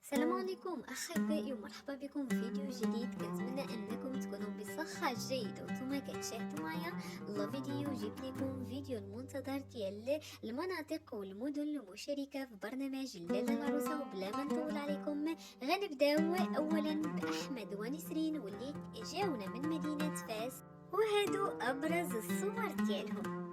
السلام عليكم احبائي ومرحبا بكم في فيديو جديد. كنتمنى انكم تكونوا بصحه جيده وانتم كتشاهدوا معايا لا فيديو. جبت لكم فيديو المنتظر ديال المناطق والمدن المشاركه في برنامج اللاله العروسه. وبلا ما نطول عليكم غنبداو اولا باحمد ونسرين واللي جاونا من مدينه فاس، وهادو ابرز الصور ديالهم.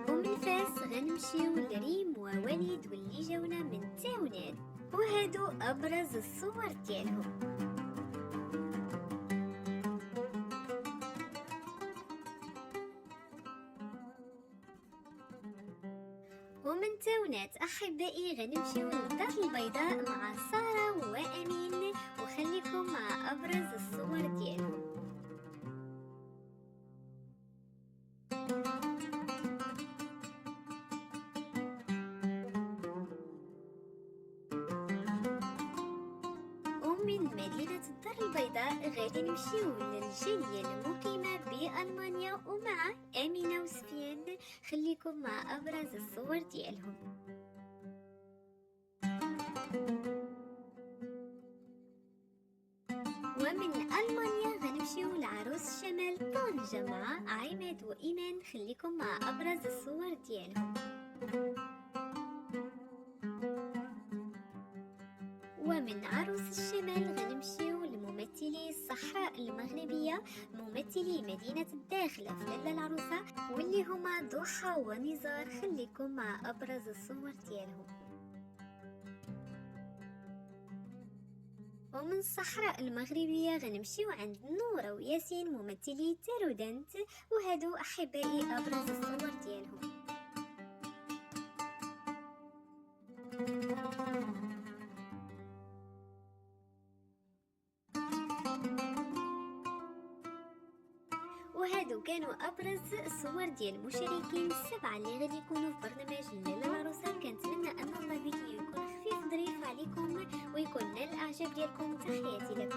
ومن فاس غنمشيو لريم ووليد واللي جاونا من تاونات، وهادو ابرز الصور ديالهم. ومن تاونات احبائي غنمشيو للدار البيضاء مع ساره وامين، وخليكم مع ابرز الصور ديالهم. ومن مدينة الدار البيضاء غادي نمشيو للجالية المقيمة بألمانيا ومع أمينة وسفيان، خليكم مع أبرز الصور ديالهم. ومن ألمانيا غنمشيو لعروس شمال طنجة مع عماد وإيمان، خليكم مع أبرز الصور ديالهم. ومن عروس الشمال غنمشيو لممثلي الصحراء المغربية، ممثلي مدينة الداخلة في لاله العروسة واللي هما ضحى ونزار، خليكم مع أبرز الصور ديالهم. ومن الصحراء المغربية غنمشيو عند نورة وياسين ممثلي تارودنت، وهادو أحبائي أبرز الصور ديالهم. وهادو كانوا ابرز الصور ديال المشاركين السبعه اللي غادي يكونوا في برنامج لاله العروسه. كنتمنى ان الفيديو يكون خفيف ظريف عليكم ويكون نال الاعجاب ديالكم. تحياتي لكم.